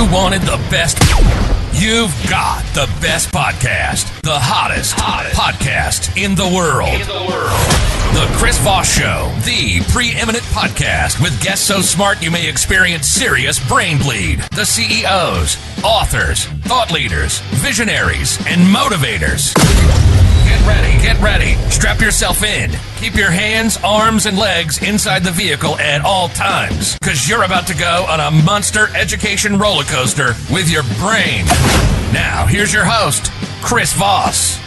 You wanted the best. You've got the best podcast. The hottest podcast in the world. The Chris Voss Show, the preeminent podcast with guests so smart you may experience serious brain bleed. The CEOs, authors, thought leaders, visionaries, and motivators. Get ready. Strap yourself in. Keep your hands, arms, and legs inside the vehicle at all times, because you're about to go on a monster education roller coaster with your brain. Now, here's your host, Chris Voss.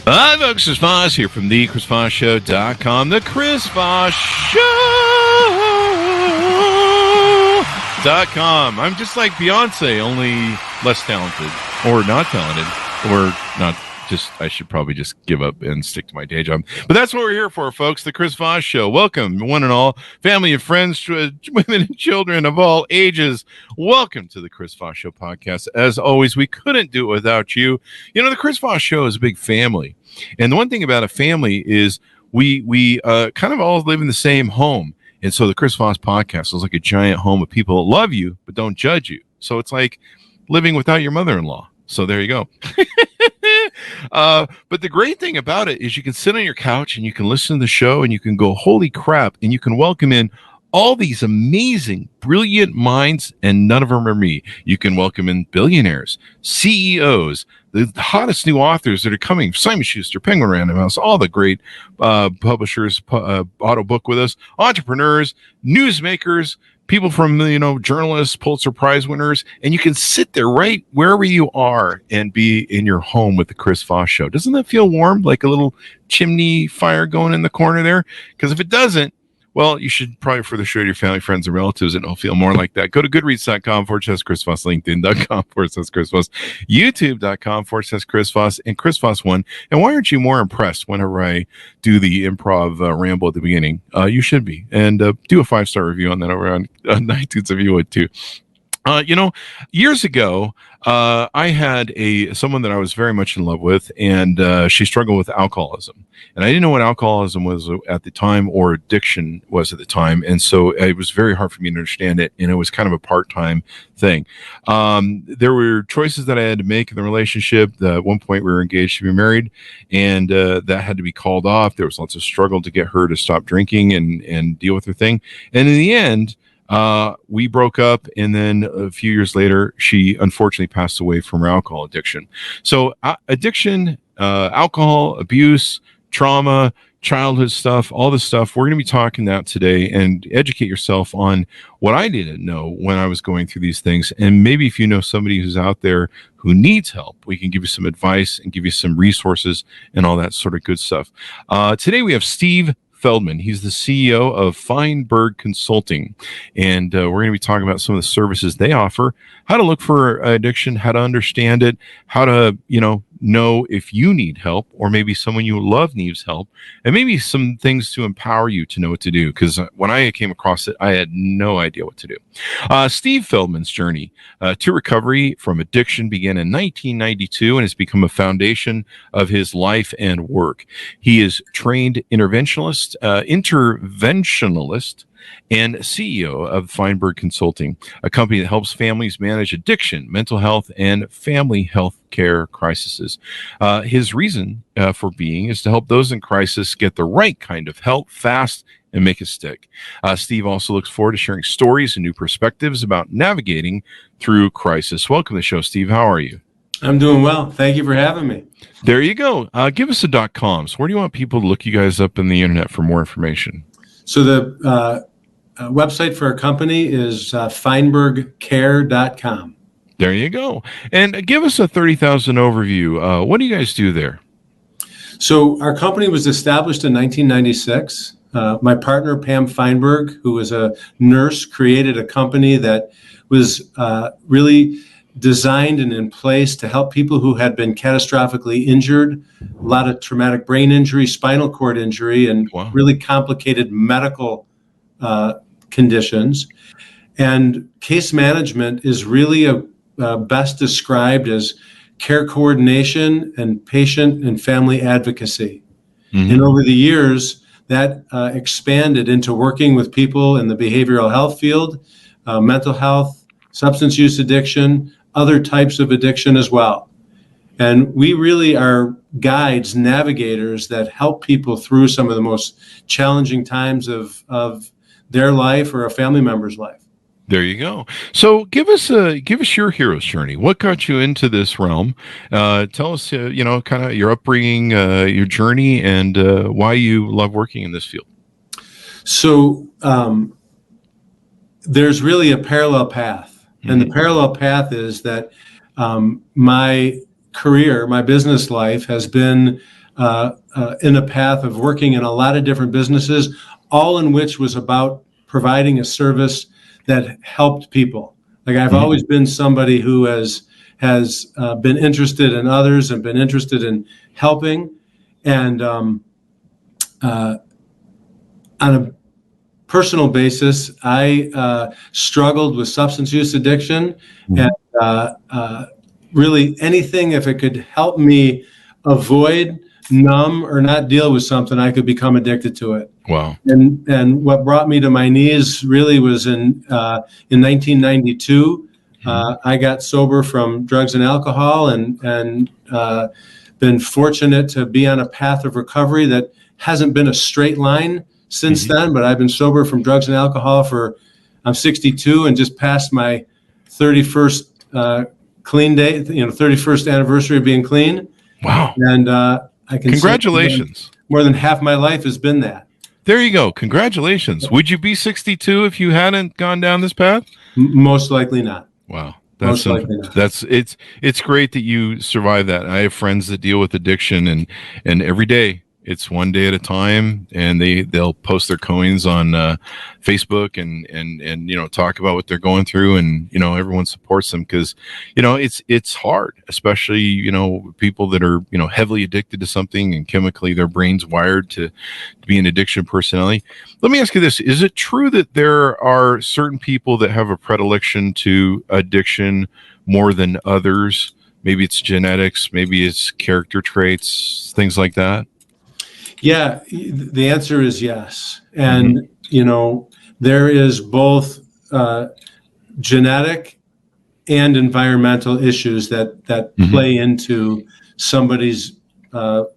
Hi, folks. Chris Voss here from the ChrisVossShow.com. The Chris Voss Show.com. I'm just like Beyonce, only less talented, or not talented, or not. I should probably just give up and stick to my day job. But that's what we're here for, folks. The Chris Voss Show. Welcome, one and all, family and friends, women and children of all ages. Welcome to the Chris Voss Show podcast. As always, we couldn't do it without you. You know, the Chris Voss Show is a big family. And the one thing about a family is we kind of all live in the same home. And so the Chris Voss podcast is like a giant home of people that love you but don't judge you. So it's like living without your mother-in-law. So there you go. But the great thing about it is you can sit on your couch and you can listen to the show and you can go, holy crap, and you can welcome in all these amazing, brilliant minds, and none of them are me. You can welcome in billionaires, CEOs, the hottest new authors that are coming, Simon Schuster, Penguin Random House, all the great publishers, auto book with us, entrepreneurs, newsmakers, people from, journalists, Pulitzer Prize winners, and you can sit there right wherever you are and be in your home with the Chris Voss Show. Doesn't that feel warm, like a little chimney fire going in the corner there? Because if it doesn't, well, you should probably further show your family, friends, and relatives, and it'll feel more like that. Go to goodreads.com/Chris Voss, LinkedIn.com/Chris Voss, YouTube.com/Chris Voss, and Chris Voss 1. And why aren't you more impressed whenever I do the improv ramble at the beginning? You should be. And do a 5-star review on that over on iTunes if you would too. Years ago, I had someone that I was very much in love with, and she struggled with alcoholism. And I didn't know what alcoholism was at the time or addiction was at the time. And so it was very hard for me to understand it. And it was kind of a part-time thing. There were choices that I had to make in the relationship. At one point, we were engaged to be married, and that had to be called off. There was lots of struggle to get her to stop drinking and deal with her thing. And in the end, we broke up, and then a few years later, she unfortunately passed away from her alcohol addiction. So addiction, alcohol, abuse, trauma, childhood stuff, all this stuff, we're going to be talking about today and educate yourself on what I didn't know when I was going through these things. And maybe if you know somebody who's out there who needs help, we can give you some advice and give you some resources and all that sort of good stuff. Today we have Steve Feldman. He's the CEO of Feinberg Consulting, and we're going to be talking about some of the services they offer, how to look for addiction, how to understand it, how to, know if you need help, or maybe someone you love needs help, and maybe some things to empower you to know what to do. Because when I came across it, I had no idea what to do. Steve Feldman's journey to recovery from addiction began in 1992 and has become a foundation of his life and work. He is trained interventionist, and CEO of Feinberg Consulting, a company that helps families manage addiction, mental health, and family health care crises. His reason for being is to help those in crisis get the right kind of help fast and make it stick. Steve also looks forward to sharing stories and new perspectives about navigating through crisis. Welcome to the show, Steve. How are you? I'm doing well. Thank you for having me. There you go. Give us a .coms. Where do you want people to look you guys up in the internet for more information? So the website for our company is feinbergcare.com. There you go. And give us a 30,000 overview. What do you guys do there? So our company was established in 1996. My partner, Pam Feinberg, who was a nurse, created a company that was really designed and in place to help people who had been catastrophically injured, a lot of traumatic brain injury, spinal cord injury, and really complicated medical conditions. And case management is really best described as care coordination and patient and family advocacy. Mm-hmm. And over the years, that expanded into working with people in the behavioral health field, mental health, substance use addiction, other types of addiction as well. And we really are guides, navigators that help people through some of the most challenging times of their life or a family member's life. There you go. So give us your hero's journey. What got you into this realm? Tell us, kind of your upbringing, your journey, and why you love working in this field. So there's really a parallel path, and the parallel path is that my career, my business life, has been in a path of working in a lot of different businesses, all in which was about providing a service that helped people. Like I've always been somebody who has been interested in others and been interested in helping. And on a personal basis, I struggled with substance use addiction, and really anything, if it could help me avoid, numb, or not deal with something, I could become addicted to it. Wow. And what brought me to my knees really was in 1992. I got sober from drugs and alcohol, and been fortunate to be on a path of recovery that hasn't been a straight line since then, but I've been sober from drugs and alcohol I'm 62 and just passed my 31st clean day, 31st anniversary of being clean. Wow. And I can congratulations. say more than half my life has been that. There you go. Congratulations. Would you be 62 if you hadn't gone down this path? Most likely not. Wow. Most likely not. It's great that you survived that. I have friends that deal with addiction, and every day it's one day at a time, and they'll post their coins on Facebook and talk about what they're going through, and everyone supports them because it's hard, especially people that are heavily addicted to something, and chemically their brain's wired to be an addiction personality. Let me ask you this: is it true that there are certain people that have a predilection to addiction more than others? Maybe it's genetics, maybe it's character traits, things like that. Yeah, the answer is yes. And, there is both genetic and environmental issues that play into somebody's,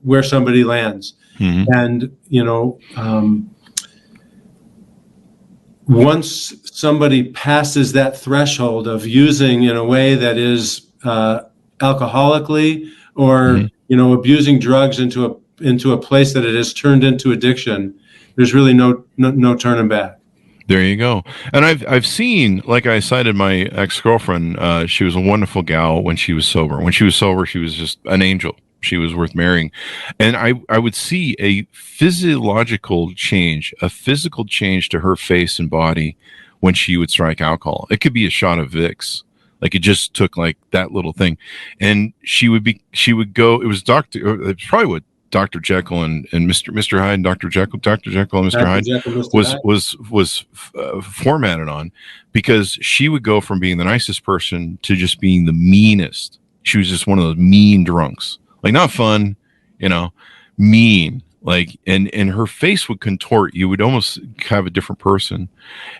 where somebody lands. And, once somebody passes that threshold of using in a way that is alcoholically or, abusing drugs into a place that it has turned into addiction, there's really no turning back. There you go. And I've seen, like I cited my ex-girlfriend, she was a wonderful gal when she was sober. When she was sober, she was just an angel. She was worth marrying. And I would see a physical change to her face and body when she would strike alcohol. It could be a shot of Vicks. Like it just took like that little thing. And she would go, it was probably what Dr. Jekyll and Mr. Hyde and Dr. Jekyll and Mr. Hyde was formatted on, because she would go from being the nicest person to just being the meanest. She was just one of those mean drunks, like not fun, mean, like, and her face would contort. You would almost have a different person.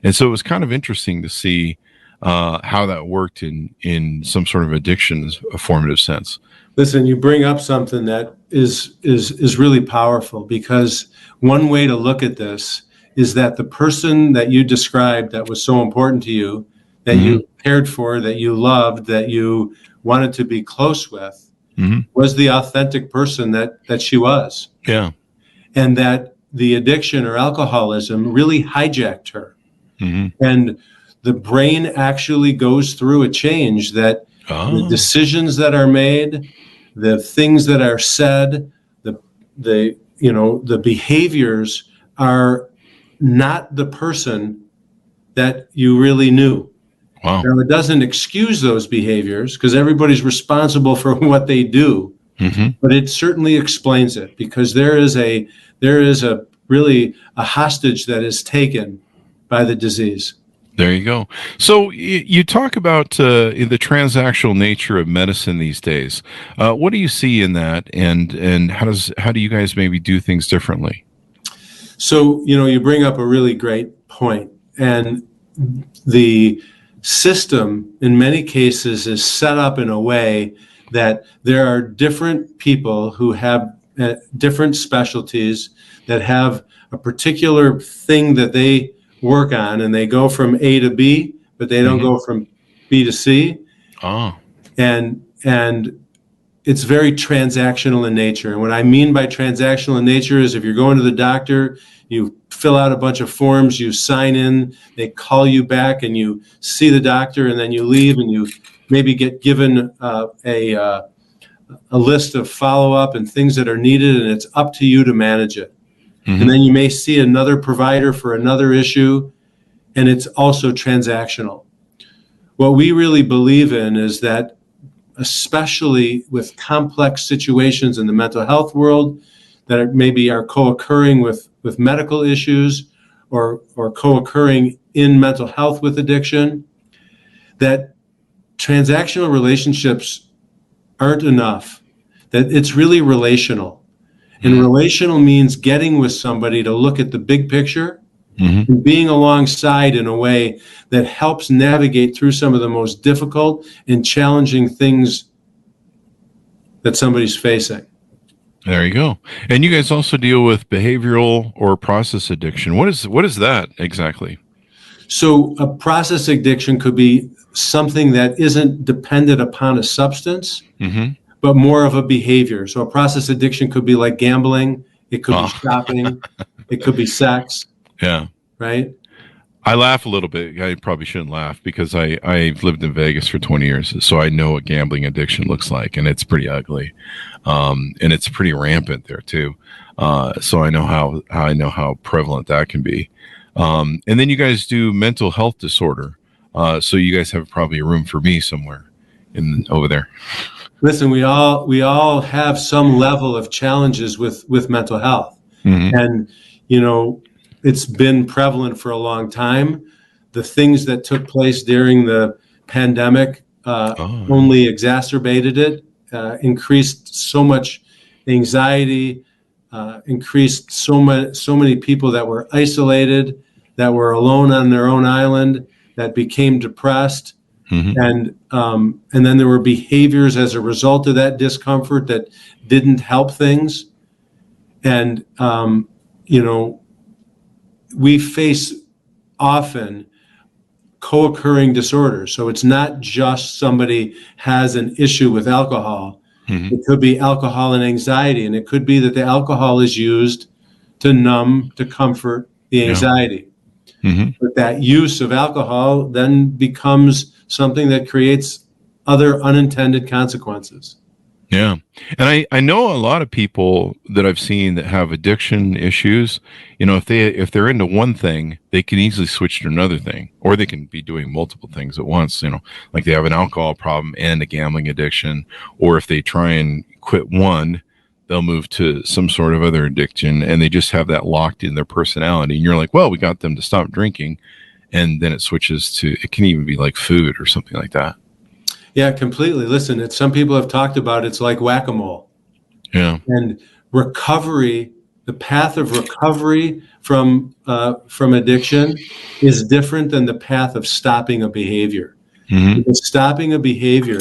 And so it was kind of interesting to see how that worked in some sort of addiction, a formative sense. Listen, you bring up something that is really powerful, because one way to look at this is that the person that you described that was so important to you, that you cared for, that you loved, that you wanted to be close with, was the authentic person that she was. Yeah. And that the addiction or alcoholism really hijacked her. And the brain actually goes through a change that the decisions that are made, the things that are said, the behaviors are not the person that you really knew. Wow. Now, it doesn't excuse those behaviors, because everybody's responsible for what they do, but it certainly explains it, because there is a really a hostage that is taken by the disease. There you go. So you talk about the transactional nature of medicine these days. What do you see in that, and how do you guys maybe do things differently? So you bring up a really great point, and the system in many cases is set up in a way that there are different people who have different specialties that have a particular thing that they work on, and they go from A to B, but they don't go from B to C. Oh. And it's very transactional in nature. And what I mean by transactional in nature is if you're going to the doctor, you fill out a bunch of forms, you sign in, they call you back, and you see the doctor, and then you leave, and you maybe get given a list of follow-up and things that are needed, and it's up to you to manage it. And then you may see another provider for another issue, and it's also transactional. What we really believe in is that, especially with complex situations in the mental health world that maybe are co-occurring with medical issues or co-occurring in mental health with addiction, that transactional relationships aren't enough, that it's really relational. And relational means getting with somebody to look at the big picture and being alongside in a way that helps navigate through some of the most difficult and challenging things that somebody's facing. There you go. And you guys also deal with behavioral or process addiction. What is that exactly? So a process addiction could be something that isn't dependent upon a substance, but more of a behavior. So a process addiction could be like gambling. It could be shopping. It could be sex. Yeah. Right? I laugh a little bit. I probably shouldn't laugh because I've lived in Vegas for 20 years. So I know what gambling addiction looks like, and it's pretty ugly. And it's pretty rampant there too. So I know how prevalent that can be. And then you guys do mental health disorder. So you guys have probably a room for me somewhere over there. Listen, we all have some level of challenges with mental health. And, it's been prevalent for a long time. The things that took place during the pandemic only exacerbated it, increased so much anxiety, increased so many people that were isolated, that were alone on their own island, that became depressed. And then there were behaviors as a result of that discomfort that didn't help things. And, we face often co-occurring disorders. So it's not just somebody has an issue with alcohol. It could be alcohol and anxiety, and it could be that the alcohol is used to numb, to comfort the anxiety. But that use of alcohol then becomes something that creates other unintended consequences. Yeah. And I know a lot of people that I've seen that have addiction issues, if they're into one thing, they can easily switch to another thing, or they can be doing multiple things at once, like they have an alcohol problem and a gambling addiction, or if they try and quit one, they'll move to some sort of other addiction, and they just have that locked in their personality. And you're like, well, we got them to stop drinking. And then it switches to, it can even be like food or something like that. Yeah, completely. Listen, some people have talked about it's like whack-a-mole. Yeah. And recovery, the path of recovery from addiction is different than the path of stopping a behavior. Because stopping a behavior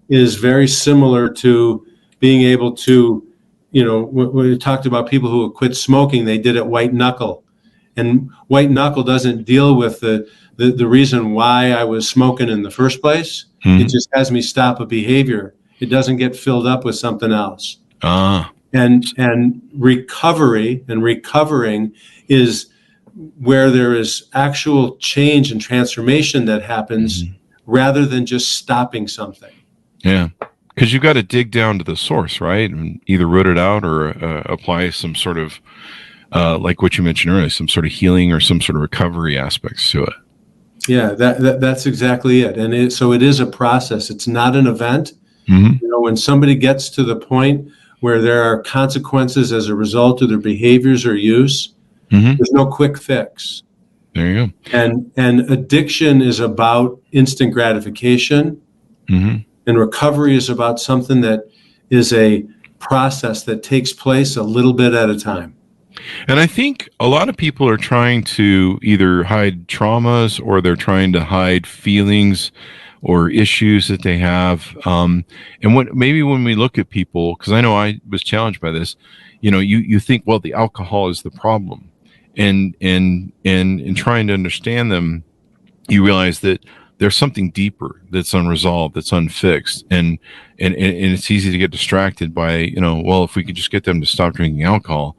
is very similar to being able to, when we talked about people who quit smoking, they did it white knuckle. And white knuckle doesn't deal with the reason why I was smoking in the first place. It just has me stop a behavior. It doesn't get filled up with something else. And recovery and recovering is where there is actual change and transformation that happens rather than just stopping something. Yeah. Because you've got to dig down to the source, right? And either root it out or apply some sort of, like what you mentioned earlier, some sort of healing or some sort of recovery aspects to it. Yeah, that's exactly it. And so it is a process. It's not an event. When somebody gets to the point where there are consequences as a result of their behaviors or use, there's no quick fix. There you go. And addiction is about instant gratification. And recovery is about something that is a process that takes place a little bit at a time. And I think a lot of people are trying to either hide traumas or they're trying to hide feelings or issues that they have. And what maybe when we look at people, because I know I was challenged by this, you think, well, the alcohol is the problem, and in trying to understand them, you realize that there's something deeper that's unresolved, that's unfixed, and it's easy to get distracted by, well, if we could just get them to stop drinking alcohol.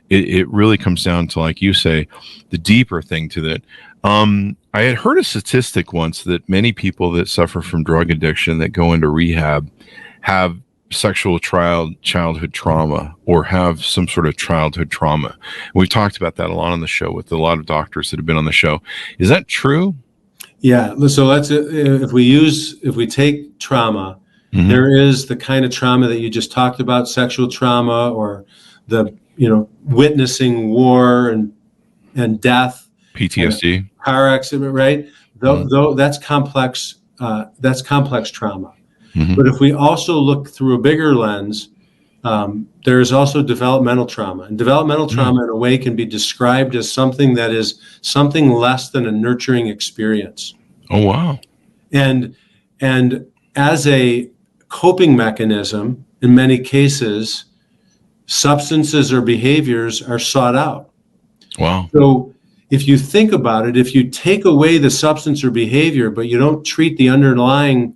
It really comes down to, like you say, the deeper thing to that. I had heard a statistic once that many people that suffer from drug addiction that go into rehab have sexual childhood trauma or have some sort of childhood trauma. We've talked about that a lot on the show with a lot of doctors that have been on the show. Is that true? Yeah. So if we take trauma, Mm-hmm. there is the kind of trauma that you just talked about, sexual trauma, or the, witnessing war and death, PTSD, car accident, right? Though that's complex. That's complex trauma. Mm-hmm. But if we also look through a bigger lens, there is also developmental trauma. And developmental trauma, in a way, can be described as something that is something less than a nurturing experience. Oh, wow. And as a coping mechanism, in many cases, substances or behaviors are sought out. Wow. So if you think about it, if you take away the substance or behavior, but you don't treat the underlying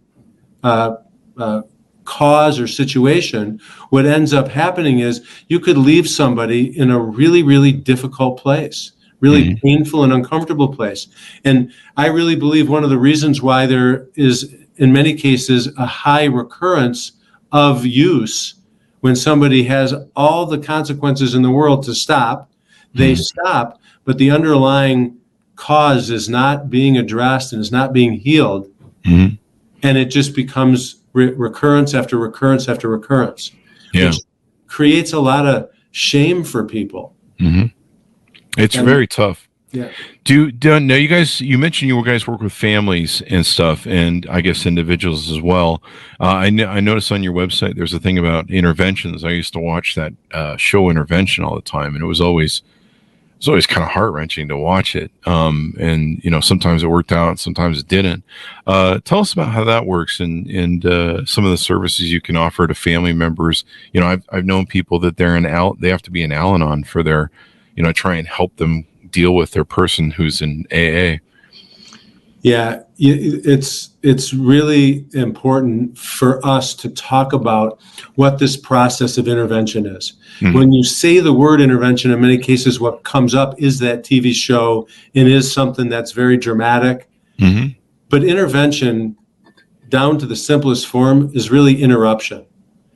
cause or situation, what ends up happening is you could leave somebody in a really, really difficult place, really painful and uncomfortable place. And I really believe one of the reasons why there is, in many cases, a high recurrence of use, when somebody has all the consequences in the world to stop, they stop, but the underlying cause is not being addressed and is not being healed. And it just becomes recurrence after recurrence after recurrence, which creates a lot of shame for people. It's very tough. Yeah. Now you mentioned you guys work with families and stuff, and I guess individuals as well. I noticed on your website there's a thing about interventions. I used to watch that show Intervention all the time, and it was always kind of heart-wrenching to watch it. And sometimes it worked out, sometimes it didn't. Tell us about how that works and some of the services you can offer to family members. I've known people that they have to be in Al-Anon for their, try and help them deal with their person who's in AA. Yeah, it's really important for us to talk about what this process of intervention is. When you say the word intervention, in many cases, what comes up is that TV show and is something that's very dramatic. But intervention, down to the simplest form, is really interruption.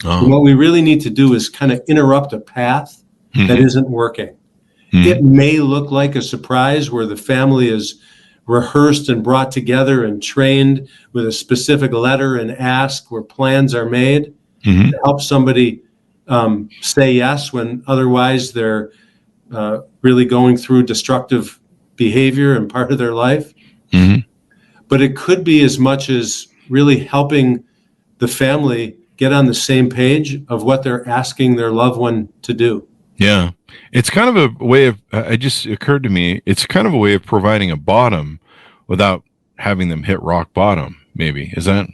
And what we really need to do is kind of interrupt a path that isn't working. It may look like a surprise where the family is rehearsed and brought together and trained with a specific letter and ask, where plans are made to help somebody say yes when otherwise they're really going through destructive behavior and part of their life. But it could be as much as really helping the family get on the same page of what they're asking their loved one to do. Yeah. It's kind of a way of, it just occurred to me, it's kind of a way of providing a bottom without having them hit rock bottom, maybe. Is that?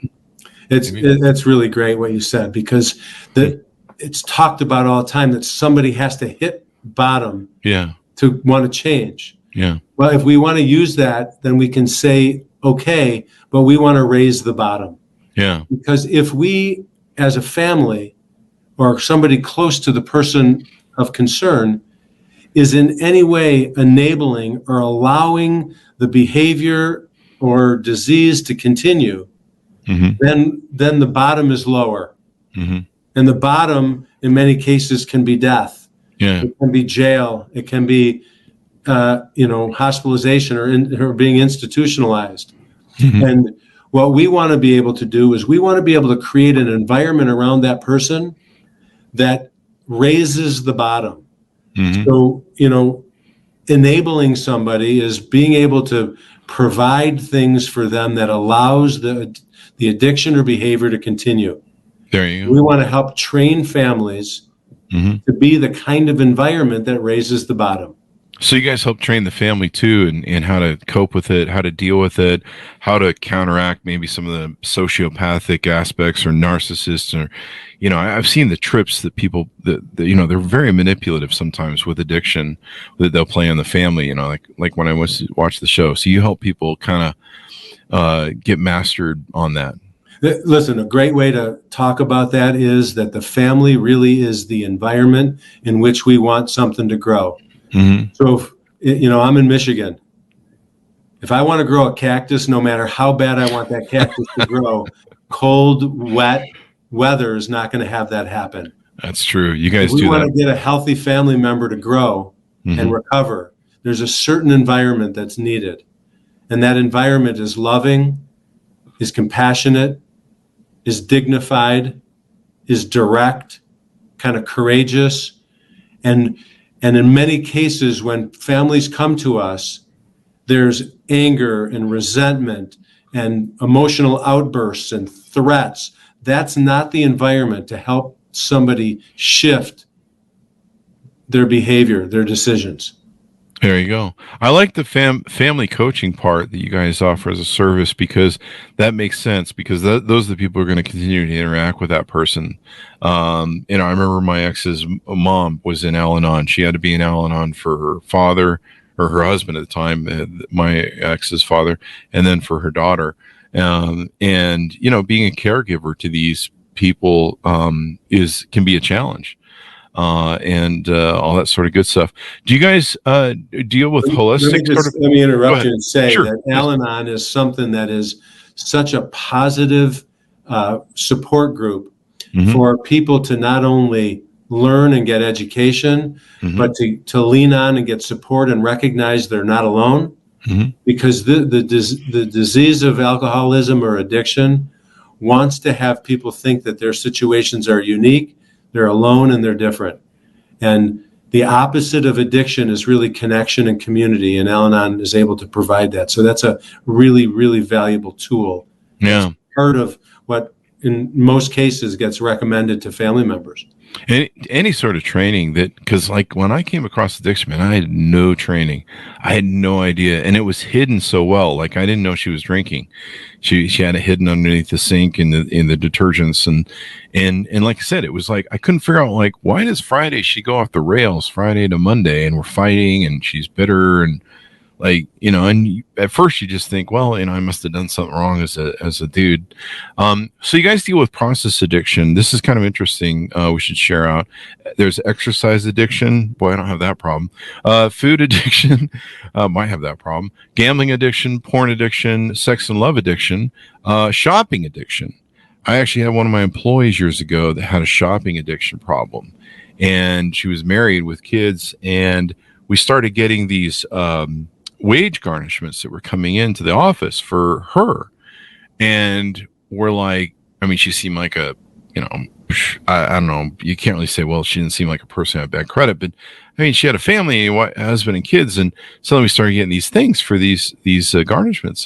That's really great what you said, because it's talked about all the time that somebody has to hit bottom to want to change. Yeah. Well, if we want to use that, then we can say, okay, but we want to raise the bottom. Yeah. Because if we, as a family or somebody close to the person of concern, is in any way enabling or allowing the behavior or disease to continue, then the bottom is lower. And the bottom, in many cases, can be death. Yeah. It can be jail. It can be, hospitalization or being institutionalized. And what we want to be able to do is we want to be able to create an environment around that person that raises the bottom. So, enabling somebody is being able to provide things for them that allows the addiction or behavior to continue. There you go. We want to help train families to be the kind of environment that raises the bottom. So you guys help train the family too, and how to cope with it, how to deal with it, how to counteract maybe some of the sociopathic aspects or narcissists, or, I've seen the trips that people that they're very manipulative sometimes with addiction that they'll play on the family, like when I watch the show. So you help people kind of get mastered on that. Listen, a great way to talk about that is that the family really is the environment in which we want something to grow. So, I'm in Michigan. If I want to grow a cactus, no matter how bad I want that cactus to grow, cold, wet weather is not going to have that happen. That's true. You guys do that. If we want to get a healthy family member to grow and recover, there's a certain environment that's needed. And that environment is loving, is compassionate, is dignified, is direct, kind of courageous, and in many cases, when families come to us, there's anger and resentment and emotional outbursts and threats. That's not the environment to help somebody shift their behavior, their decisions. There you go. I like the family coaching part that you guys offer as a service, because that makes sense, because those are the people who are going to continue to interact with that person. I remember my ex's mom was in Al-Anon. She had to be in Al-Anon for her father, or her husband at the time, my ex's father, and then for her daughter. Being a caregiver to these people can be a challenge. And all that sort of good stuff. Do you guys deal with holistic? Let me interrupt you and say that Al-Anon is something that is such a positive support group for people to not only learn and get education, but to lean on and get support and recognize they're not alone. Because the disease of alcoholism or addiction wants to have people think that their situations are unique, they're alone, and they're different. And the opposite of addiction is really connection and community, and Al-Anon is able to provide that. So that's a really, really valuable tool. Yeah. It's part of what, in most cases, gets recommended to family members. Any sort of training because like when I came across addiction, man, I had no training. I had no idea. And it was hidden so well. Like I didn't know she was drinking. She had it hidden underneath the sink in the detergents. And like I said, it was like, I couldn't figure out, like, why does Friday she go off the rails Friday to Monday, and we're fighting and she's bitter, and like, and at first you just think, well, I must have done something wrong as a dude. So you guys deal with process addiction. This is kind of interesting. We should share out. There's exercise addiction. Boy, I don't have that problem. Food addiction. Might have that problem. Gambling addiction, porn addiction, sex and love addiction, shopping addiction. I actually had one of my employees years ago that had a shopping addiction problem, and she was married with kids, and we started getting these, wage garnishments that were coming into the office for her. And we're like, she seemed like a, I don't know, you can't really say, well, she didn't seem like a person who had bad credit, but she had a family, a husband and kids. And suddenly we started getting these things for these garnishments.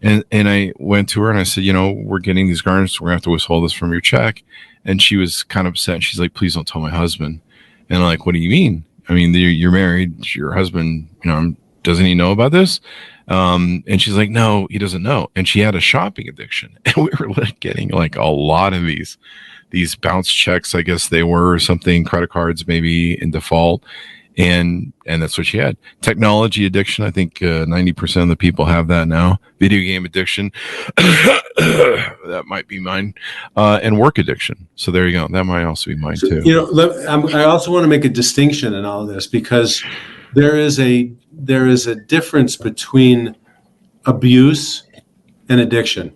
And I went to her and I said, we're getting these garnishments. We're gonna have to withhold this from your check. And she was kind of upset. She's like, please don't tell my husband. And I'm like, what do you mean? You're married, your husband, doesn't he know about this? And she's like, no, he doesn't know. And she had a shopping addiction. And we were getting like a lot of these bounce checks, I guess they were, or something, credit cards maybe in default. And that's what she had. Technology addiction. I think 90% of the people have that now. Video game addiction. That might be mine. And work addiction. So there you go. That might also be mine too. I also want to make a distinction in all of this, because there is a difference between abuse and addiction,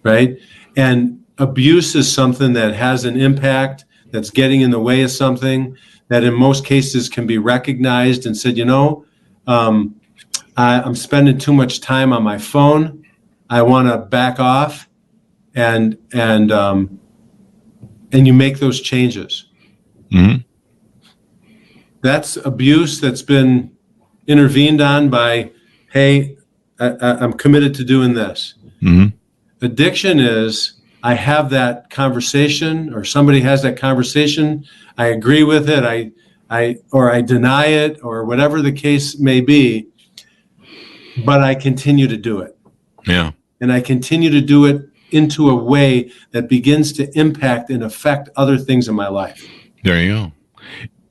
right? And abuse is something that has an impact, that's getting in the way of something, that in most cases can be recognized and said, I'm spending too much time on my phone. I want to back off, and you make those changes. That's abuse that's been intervened on by, hey, I'm committed to doing this. Addiction is, I have that conversation, or somebody has that conversation, I agree with it, or I deny it, or whatever the case may be, but I continue to do it. Yeah. And I continue to do it into a way that begins to impact and affect other things in my life. There you go.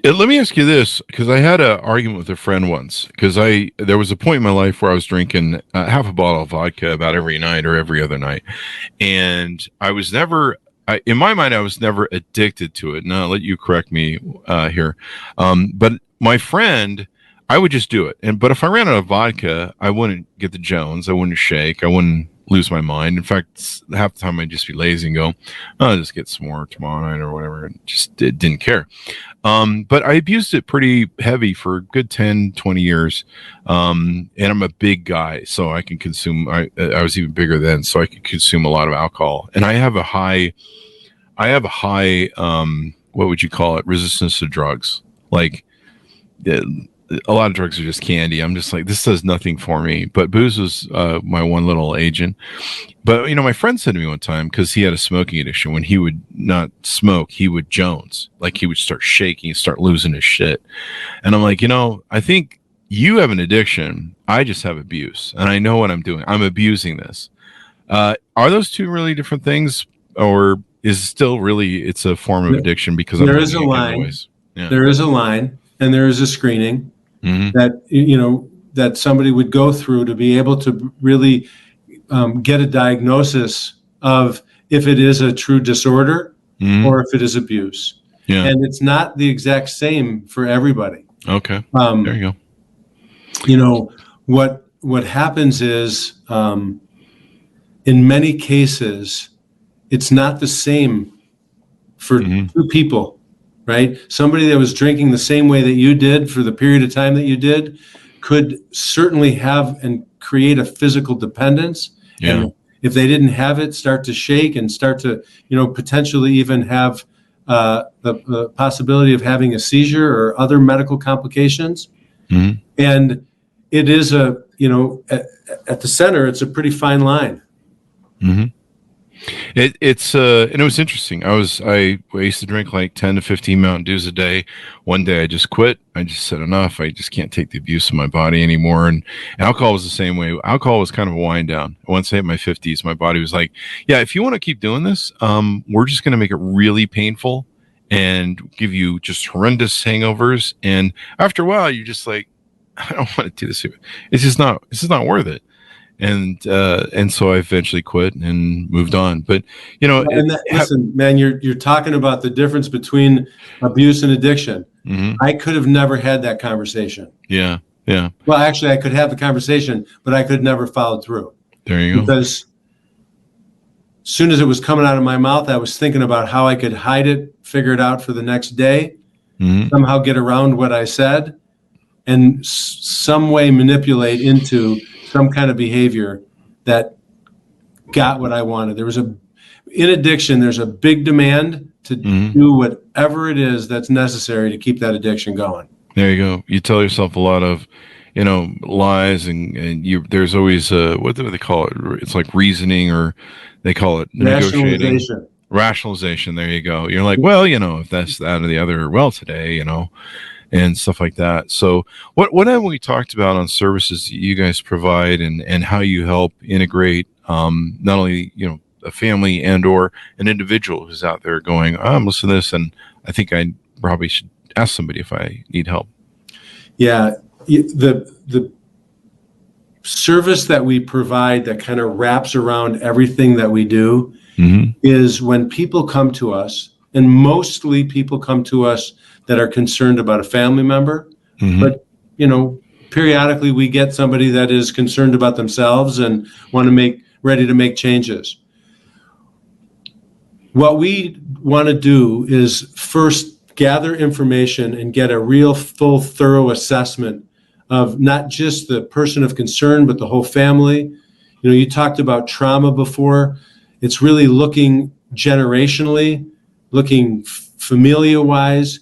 Let me ask you this, because I had an argument with a friend once, because there was a point in my life where I was drinking half a bottle of vodka about every night or every other night. And I was never, in my mind, I was never addicted to it. Now, I'll let you correct me here. But my friend, I would just do it. But if I ran out of vodka, I wouldn't get the Jones. I wouldn't shake. I wouldn't lose my mind. In fact, half the time I'd just be lazy and go, I'll just get some more tomorrow night or whatever. And just didn't care. But I abused it pretty heavy for a good 10, 20 years. And I'm a big guy, so I can consume, I was even bigger then, so I could consume a lot of alcohol. And I have a high, what would you call it? Resistance to drugs. Like, a lot of drugs are just candy. I'm just like, this does nothing for me. But booze was my one little agent. But, my friend said to me one time, because he had a smoking addiction, when he would not smoke, he would Jones. Like, he would start shaking, start losing his shit. And I'm like, I think you have an addiction. I just have abuse. And I know what I'm doing. I'm abusing this. Are those two really different things? Or is it still really, it's a form of addiction because there is a line. Yeah. There is a line, and there is a screening. Mm-hmm. That that somebody would go through to be able to really get a diagnosis of if it is a true disorder or if it is abuse. Yeah. And it's not the exact same for everybody. Okay. There you go. What happens is in many cases it's not the same for two people. Right? Somebody that was drinking the same way that you did for the period of time that you did could certainly have and create a physical dependence. Yeah. And if they didn't have it, start to shake and start to, potentially even have the possibility of having a seizure or other medical complications. Mm-hmm. And it is at the center, it's a pretty fine line. Mm-hmm. It's and it was interesting. I used to drink like 10 to 15 Mountain Dews a day. One day I just quit. I just said enough. I just can't take the abuse of my body anymore. And alcohol was the same way. Alcohol was kind of a wind down. Once I hit my 50s, my body was like, yeah, if you want to keep doing this, we're just going to make it really painful and give you just horrendous hangovers. And after a while, you're just like, I don't want to do this. It's just not worth it. And so I eventually quit and moved on. But listen, man, you're talking about the difference between abuse and addiction. Mm-hmm. I could have never had that conversation. Yeah. Well, actually, I could have the conversation, but I could never follow through. There you go. Because as soon as it was coming out of my mouth, I was thinking about how I could hide it, figure it out for the next day, somehow get around what I said, and some way manipulate into some kind of behavior that got what I wanted. In addiction, there's a big demand to do whatever it is that's necessary to keep that addiction going. There you go. You tell yourself a lot of, lies, and there's always what do they call it? It's like reasoning, or they call it negotiating. Rationalization. There you go. You're like, well, if that's that or the other, well, today, and stuff like that. So what have we talked about on services that you guys provide and how you help integrate not only, a family and or an individual who's out there going, I'm listening to this, and I think I probably should ask somebody if I need help. Yeah. The service that we provide that kind of wraps around everything that we do is when people come to us, and mostly people come to us that are concerned about a family member. But, periodically we get somebody that is concerned about themselves and ready to make changes. What we want to do is first gather information and get a real full, thorough assessment of not just the person of concern, but the whole family. You talked about trauma before. It's really looking generationally, looking familia-wise,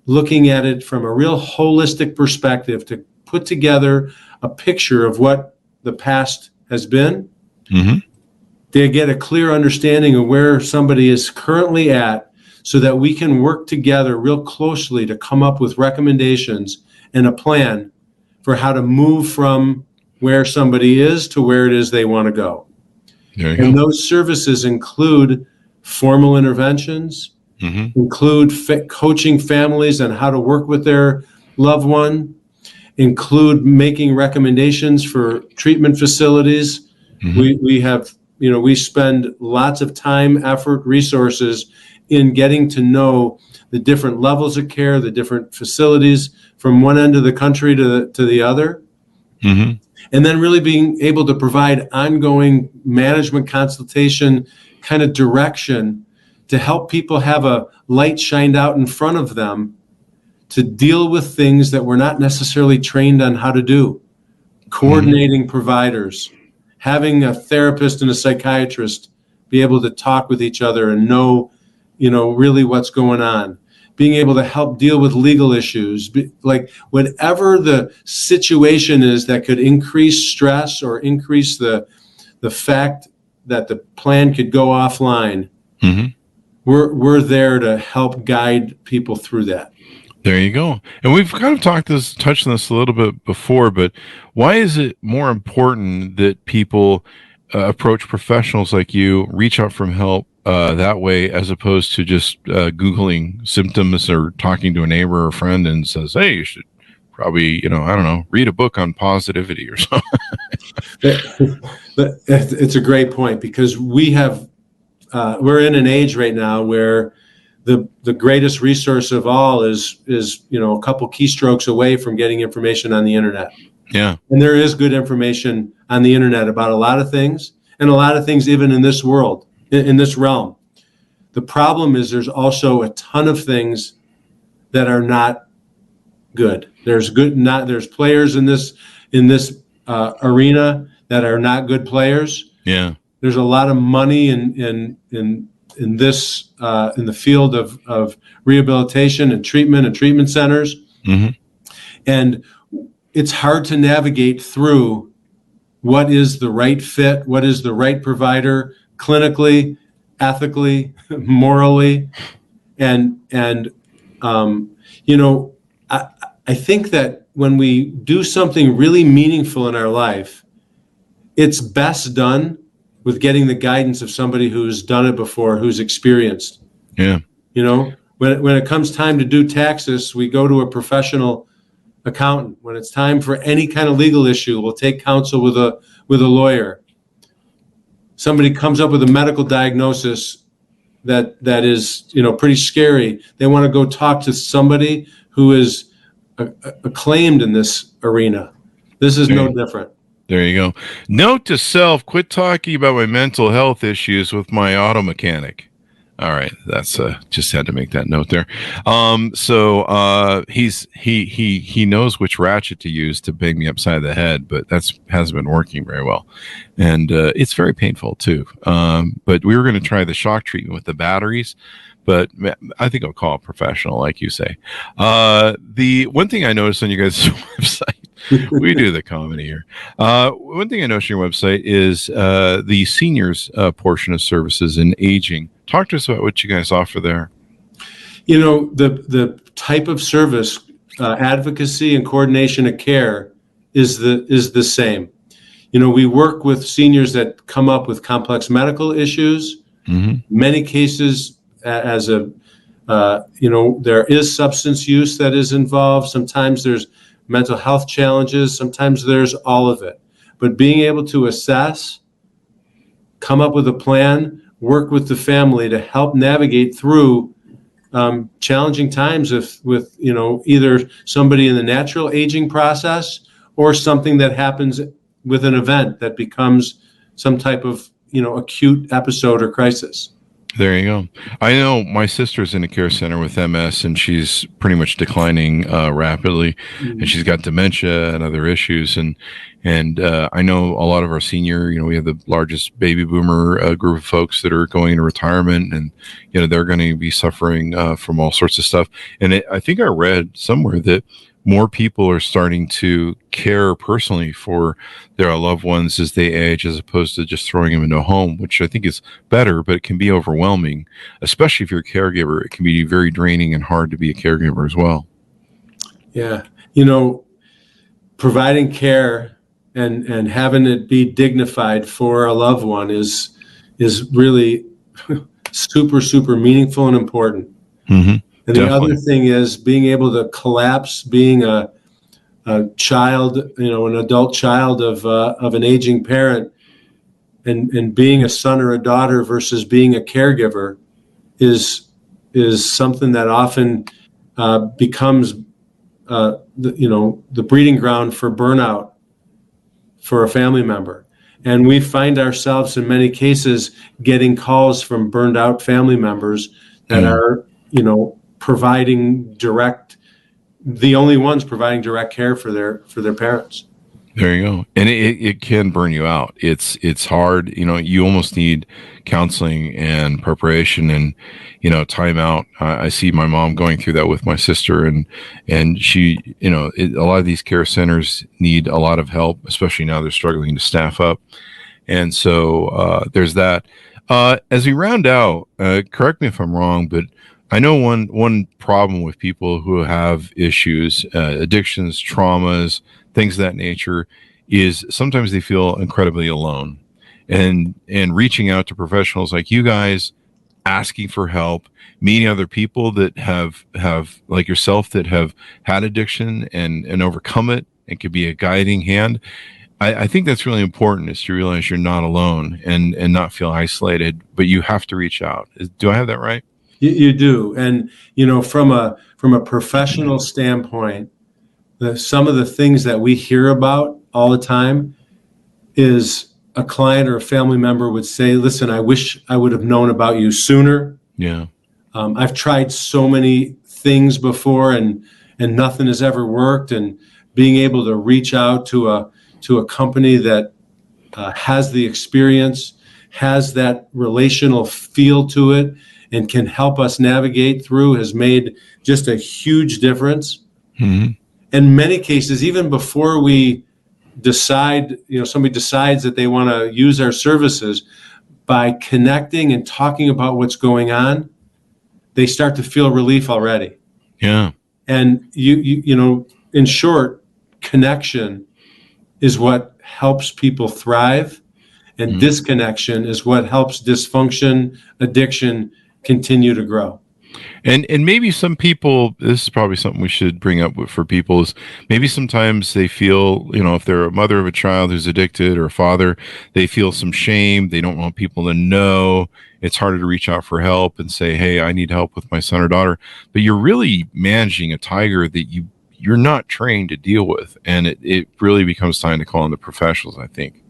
looking at it from a real holistic perspective to put together a picture of what the past has been they get a clear understanding of where somebody is currently at, so that we can work together real closely to come up with recommendations and a plan for how to move from where somebody is to where it is they want to go. And those services include formal interventions, include coaching families on how to work with their loved one, include making recommendations for treatment facilities. We have, we spend lots of time, effort, resources in getting to know the different levels of care, the different facilities from one end of the country to the other. And then really being able to provide ongoing management consultation kind of direction to help people have a light shined out in front of them to deal with things that we're not necessarily trained on how to do. Coordinating providers, having a therapist and a psychiatrist be able to talk with each other and know, really what's going on. Being able to help deal with legal issues, like whatever the situation is that could increase stress or increase the fact that the plan could go offline. We're there to help guide people through that. There you go. And we've kind of touched on this a little bit before, but why is it more important that people approach professionals like you, reach out for help that way, as opposed to just Googling symptoms or talking to a neighbor or friend and says, hey, you should probably, read a book on positivity or something. It's a great point, because we're in an age right now where the greatest resource of all is a couple keystrokes away from getting information on the internet. Yeah. And there is good information on the internet about a lot of things, and a lot of things even in this world, in this realm. The problem is there's also a ton of things that are not good. There's players in this arena that are not good players. Yeah. There's a lot of money in this in the field of rehabilitation and treatment centers. And it's hard to navigate through what is the right fit, what is the right provider clinically, ethically, morally. And I think that when we do something really meaningful in our life, it's best done with getting the guidance of somebody who's done it before, who's experienced. Yeah. When it comes time to do taxes, we go to a professional accountant. When it's time for any kind of legal issue, we'll take counsel with a lawyer. Somebody comes up with a medical diagnosis that is, pretty scary. They want to go talk to somebody who is acclaimed in this arena. This is no different. There you go. Note to self, quit talking about my mental health issues with my auto mechanic. All right. That's just had to make that note there. So he knows which ratchet to use to bang me upside the head, but hasn't been working very well. And it's very painful too. But we were going to try the shock treatment with the batteries, but I think I'll call a professional, like you say. The one thing I noticed on you guys' website, we do the comedy here. One thing I noticed on your website is the seniors portion of services and aging. Talk to us about what you guys offer there. The type of service, advocacy and coordination of care is the same. We work with seniors that come up with complex medical issues. Many cases, there is substance use that is involved. Sometimes there's mental health challenges. Sometimes there's all of it. But being able to assess, come up with a plan, work with the family to help navigate through challenging times with either somebody in the natural aging process or something that happens with an event that becomes some type of acute episode or crisis. There you go. I know my sister's in a care center with MS, and she's pretty much declining rapidly, and she's got dementia and other issues. And I know a lot of our senior, we have the largest baby boomer group of folks that are going into retirement, and they're going to be suffering from all sorts of stuff. And I think I read somewhere that more people are starting to care personally for their loved ones as they age, as opposed to just throwing them into a home, which I think is better, but it can be overwhelming, especially if you're a caregiver. It can be very draining and hard to be a caregiver as well. Yeah. Providing care and having it be dignified for a loved one is really super, super meaningful and important. Mm-hmm. And the other thing is being able to collapse, being a child, an adult child of an aging parent, and being a son or a daughter versus being a caregiver is something that often becomes the breeding ground for burnout for a family member. And we find ourselves in many cases getting calls from burned out family members that are, providing the only ones providing direct care for their parents. There you go. And it can burn you out. It's hard. You almost need counseling and preparation and, time out. I see my mom going through that with my sister, and she, a lot of these care centers need a lot of help, especially now they're struggling to staff up. And so there's that. As we round out, correct me if I'm wrong, but I know one problem with people who have issues, addictions, traumas, things of that nature, is sometimes they feel incredibly alone. And reaching out to professionals like you guys, asking for help, meeting other people that have like yourself that have had addiction and overcome it, and could be a guiding hand. I think that's really important, is to realize you're not alone and not feel isolated, but you have to reach out. Do I have that right? You do. And, from a professional standpoint, some of the things that we hear about all the time is a client or a family member would say, listen, I wish I would have known about you sooner. Yeah. I've tried so many things before and nothing has ever worked. And being able to reach out to a company that has the experience, has that relational feel to it, and can help us navigate through has made just a huge difference. Mm-hmm. In many cases, even before we decide, somebody decides that they want to use our services, by connecting and talking about what's going on, they start to feel relief already. Yeah. And in short, connection is what helps people thrive, and disconnection is what helps dysfunction, addiction continue to grow. And maybe some people, this is probably something we should bring up for people, is maybe sometimes they feel, if they're a mother of a child who's addicted or a father, they feel some shame. They don't want people to know. It's harder to reach out for help and say, hey, I need help with my son or daughter. But you're really managing a tiger that you're not trained to deal with. And it really becomes time to call in the professionals, I think.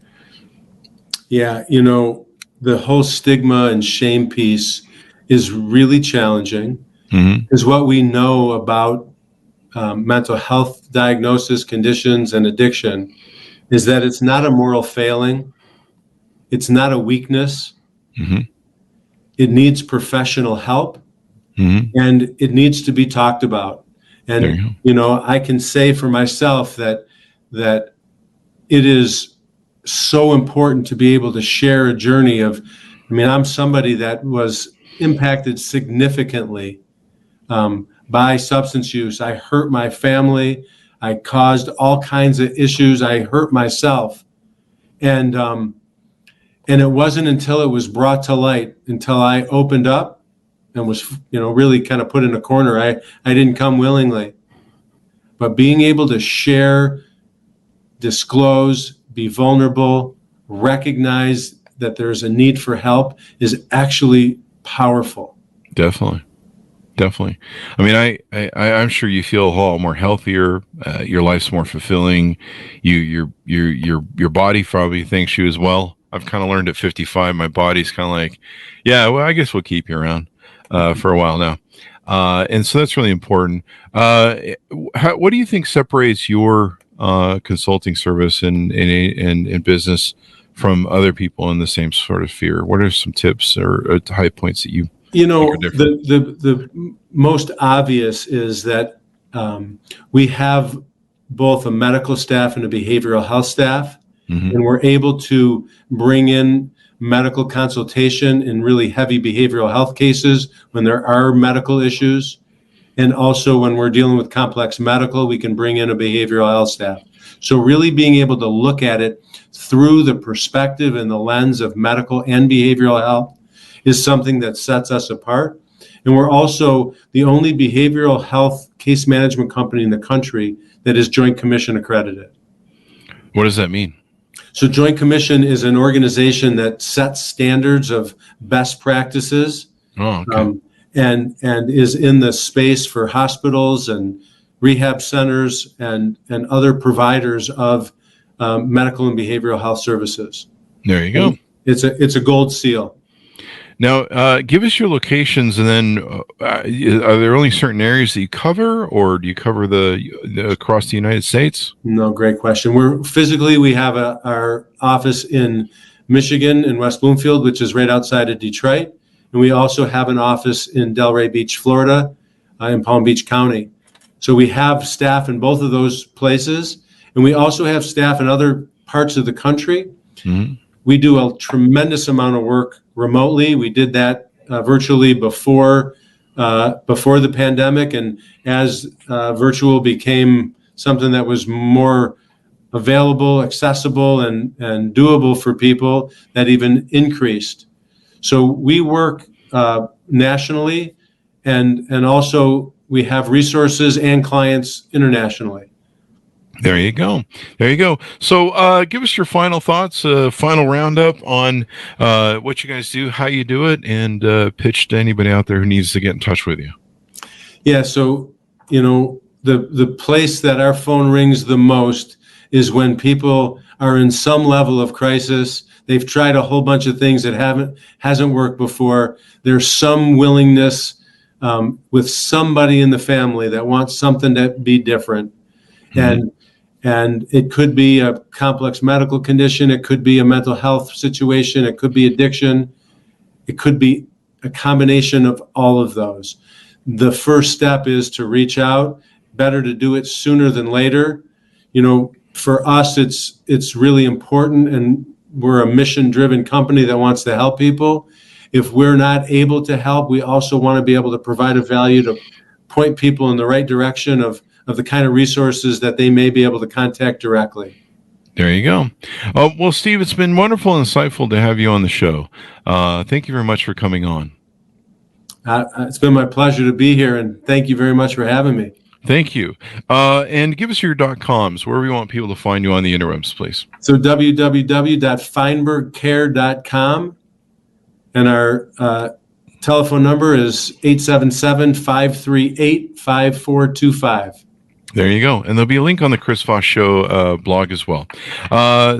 Yeah, the whole stigma and shame piece is really challenging, is what we know about mental health diagnosis, conditions, and addiction, is that it's not a moral failing. It's not a weakness. Mm-hmm. It needs professional help, and it needs to be talked about. And, I can say for myself that it is so important to be able to share a journey of, I'm somebody that was impacted significantly by substance use. I hurt my family. I caused all kinds of issues. I hurt myself. And it wasn't until it was brought to light, until I opened up and was, really kind of put in a corner. I didn't come willingly. But being able to share, disclose, be vulnerable, recognize that there's a need for help is actually powerful. Definitely. I'm sure you feel a whole more healthier. Your life's more fulfilling. Your body probably thinks you as well. I've kind of learned at 55, my body's kind of like, yeah, well, I guess we'll keep you around for a while now. And so that's really important. What do you think separates your consulting service and business from other people in the same sort of sphere? What are some tips or high points that you think are different? The most obvious is that we have both a medical staff and a behavioral health staff, Mm-hmm. and we're able to bring in medical consultation in really heavy behavioral health cases when there are medical issues. And also when we're dealing with complex medical, we can bring in a behavioral health staff. So really being able to look at it through the perspective and the lens of medical and behavioral health is something that sets us apart. And we're also the only behavioral health case management company in the country that is Joint Commission accredited. What does that mean? So Joint Commission is an organization that sets standards of best practices. Oh, okay. And is in the space for hospitals and rehab centers and other providers of medical and behavioral health services. There you go. It's a gold seal. Now, give us your locations, and then are there only certain areas that you cover, or do you cover the across the United States? No, great question. We have our office in Michigan in West Bloomfield, which is right outside of Detroit. And we also have an office in Delray Beach, Florida, in Palm Beach County. So we have staff in both of those places. And we also have staff in other parts of the country. Mm-hmm. We do a tremendous amount of work remotely. We did that virtually before the pandemic. And as virtual became something that was more available, accessible, and doable for people, that even increased. So we work nationally, and also we have resources and clients internationally. There you go. There you go. So give us your final thoughts, final roundup on what you guys do, how you do it, and pitch to anybody out there who needs to get in touch with you. Yeah, so, the place that our phone rings the most is when people are in some level of crisis. They've tried a whole bunch of things that hasn't worked before. There's some willingness with somebody in the family that wants something to be different. Mm-hmm. And it could be a complex medical condition. It could be a mental health situation. It could be addiction. It could be a combination of all of those. The first step is to reach out. Better to do it sooner than later. For us, it's really important, and we're a mission-driven company that wants to help people. If we're not able to help, we also want to be able to provide a value to point people in the right direction of the kind of resources that they may be able to contact directly. There you go. Well, Steve, it's been wonderful and insightful to have you on the show. Thank you very much for coming on. It's been my pleasure to be here, and thank you very much for having me. Thank you. And give us your .coms, where we want people to find you on the interwebs, please. So www.feinbergcare.com, and our telephone number is 877-538-5425. There you go. And there'll be a link on the Chris Voss Show blog as well.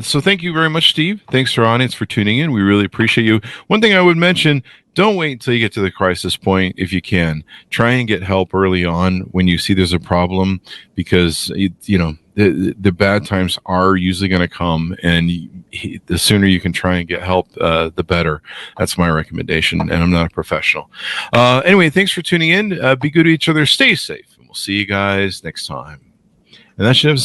So thank you very much, Steve. Thanks to our audience for tuning in. We really appreciate you. One thing I would mention, don't wait until you get to the crisis point if you can. Try and get help early on when you see there's a problem, because, the bad times are usually going to come, and the sooner you can try and get help, the better. That's my recommendation, and I'm not a professional. Anyway, thanks for tuning in. Be good to each other. Stay safe. We'll see you guys next time. And that should have